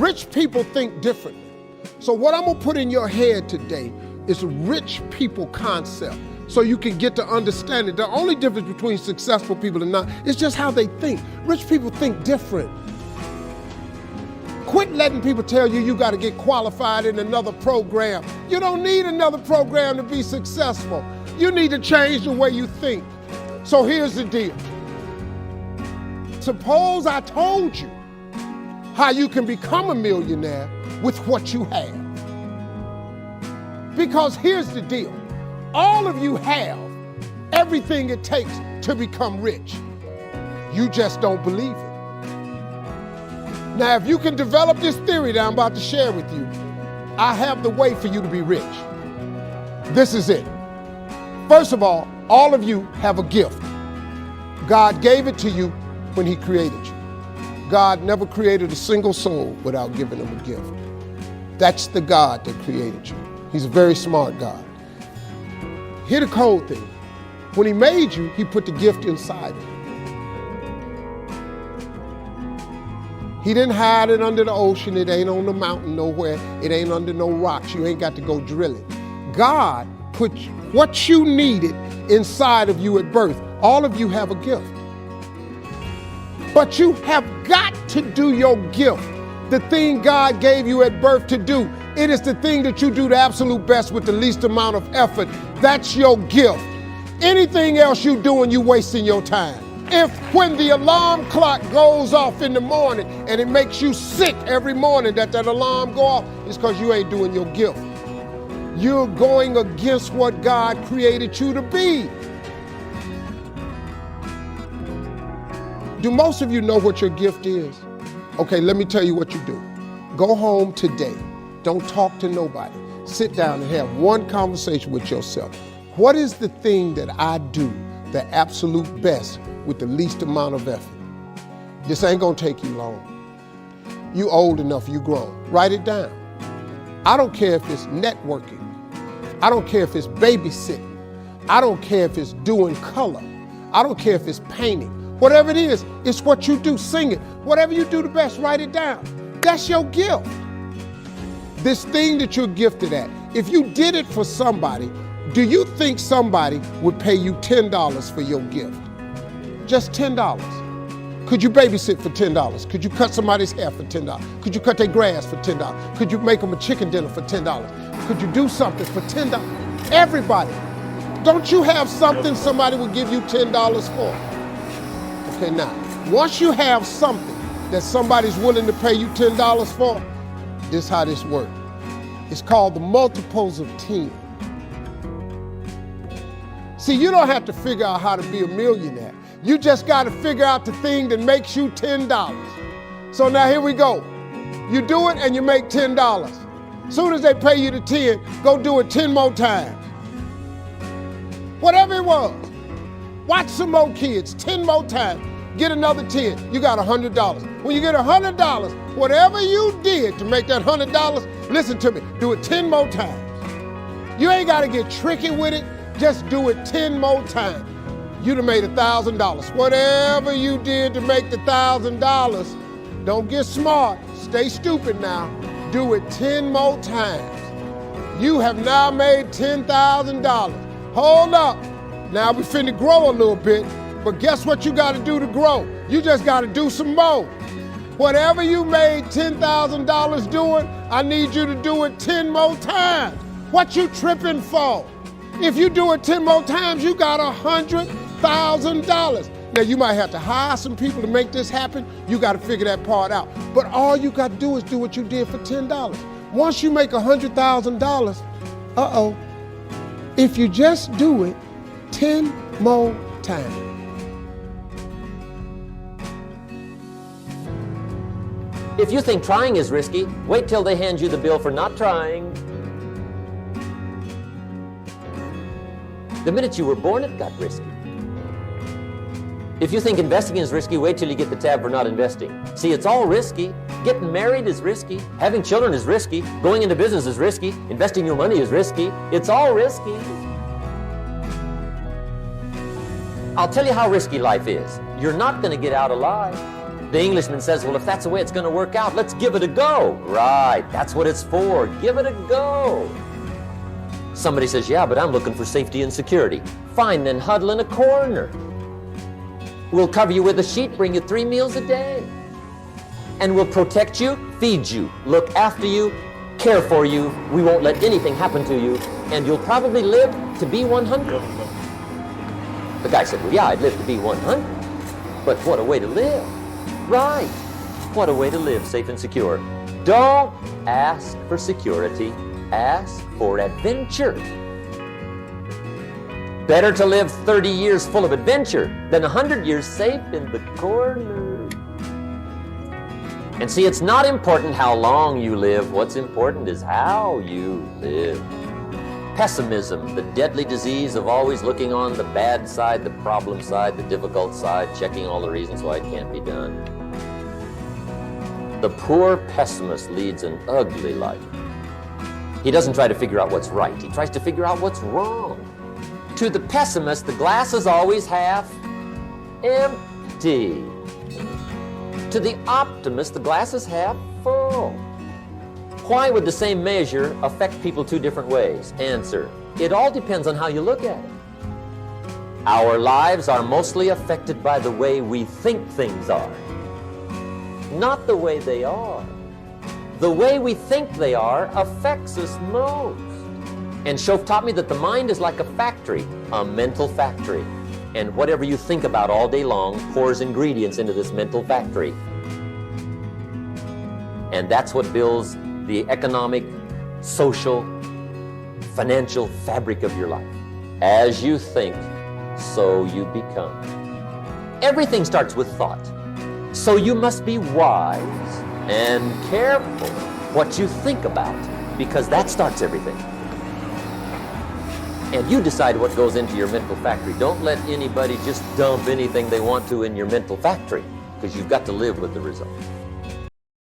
Rich people think differently. So what I'm gonna put in your head today is a rich people concept so you can get to understand it. The only difference between successful people and not is just how they think. Rich people think different. Quit letting people tell you you got to get qualified in another program. You don't need another program to be successful. You need to change the way you think. So here's the deal. Suppose I told you how you can become a millionaire with what you have. Because here's the deal. All of you have everything it takes to become rich. You just don't believe it. Now, if you can develop this theory that I'm about to share with you, I have the way for you to be rich. This is it. First of all of you have a gift. God gave it to you when he created you. God never created a single soul without giving them a gift. That's the God that created you. He's a very smart God. Here's the cold thing. When he made you, he put the gift inside of you. He didn't hide it under the ocean. It ain't on the mountain nowhere. It ain't under no rocks. You ain't got to go drill it. God put what you needed inside of you at birth. All of you have a gift. But you have got to do your gift, the thing God gave you at birth to do. It is the thing that you do the absolute best with the least amount of effort. That's your gift. Anything else you doing, you wasting your time. If when the alarm clock goes off in the morning and it makes you sick every morning that alarm go off, it's because you ain't doing your gift. You're going against what God created you to be. Do most of you know what your gift is? Okay, let me tell you what you do. Go home today. Don't talk to nobody. Sit down and have one conversation with yourself. What is the thing that I do the absolute best with the least amount of effort? This ain't gonna take you long. You old enough, you grown. Write it down. I don't care if it's networking. I don't care if it's babysitting. I don't care if it's doing color. I don't care if it's painting. Whatever it is, it's what you do. Sing it. Whatever you do the best, write it down. That's your gift. This thing that you're gifted at, if you did it for somebody, do you think somebody would pay you $10 for your gift? Just $10. Could you babysit for $10? Could you cut somebody's hair for $10? Could you cut their grass for $10? Could you make them a chicken dinner for $10? Could you do something for $10? Everybody. Don't you have something somebody would give you $10 for? Okay, now, once you have something that somebody's willing to pay you $10 for, this is how this works. It's called the multiples of 10. See, you don't have to figure out how to be a millionaire. You just got to figure out the thing that makes you $10. So now here we go. You do it and you make $10. Soon as they pay you the 10, go do it 10 more times. Whatever it was. Watch some more kids, 10 more times. Get another 10, you got $100. When you get $100, whatever you did to make that $100, listen to me, do it 10 more times. You ain't got to get tricky with it. Just do it 10 more times. You'd have made $1,000. Whatever you did to make the $1,000, don't get smart. Stay stupid now. Do it 10 more times. You have now made $10,000. Hold up. Now we finna grow a little bit, but guess what you got to do to grow? You just got to do some more. Whatever you made $10,000 doing, I need you to do it 10 more times. What you tripping for? If you do it 10 more times, you got $100,000. Now you might have to hire some people to make this happen. You got to figure that part out. But all you got to do is do what you did for $10. Once you make $100,000, if you just do it 10 more times. If you think trying is risky, wait till they hand you the bill for not trying. The minute you were born, it got risky. If you think investing is risky, wait till you get the tab for not investing. See, it's all risky. Getting married is risky. Having children is risky. Going into business is risky. Investing your money is risky. It's all risky. I'll tell you how risky life is. You're not going to get out alive. The Englishman says, well, if that's the way it's going to work out, let's give it a go. Right, that's what it's for. Give it a go. Somebody says, yeah, but I'm looking for safety and security. Fine, then huddle in a corner. We'll cover you with a sheet, bring you 3 meals a day. And we'll protect you, feed you, look after you, care for you. We won't let anything happen to you. And you'll probably live to be 100. The guy said, well, yeah, I'd live to be 100. But what a way to live. Right. What a way to live, safe and secure. Don't ask for security. Ask for adventure. Better to live 30 years full of adventure than 100 years safe in the corner. And see, it's not important how long you live. What's important is how you live. Pessimism, the deadly disease of always looking on the bad side, the problem side, the difficult side, checking all the reasons why it can't be done. The poor pessimist leads an ugly life. He doesn't try to figure out what's right. He tries to figure out what's wrong. To the pessimist, the glass is always half empty. To the optimist, the glass is half full. Why would the same measure affect people 2 different ways? Answer, it all depends on how you look at it. Our lives are mostly affected by the way we think things are, not the way they are. The way we think they are affects us most. And Shoaff taught me that the mind is like a factory, a mental factory. And whatever you think about all day long pours ingredients into this mental factory. And that's what builds the economic, social, financial fabric of your life. As you think, so you become. Everything starts with thought. So you must be wise and careful what you think about, because that starts everything. And you decide what goes into your mental factory. Don't let anybody just dump anything they want to in your mental factory, because you've got to live with the result.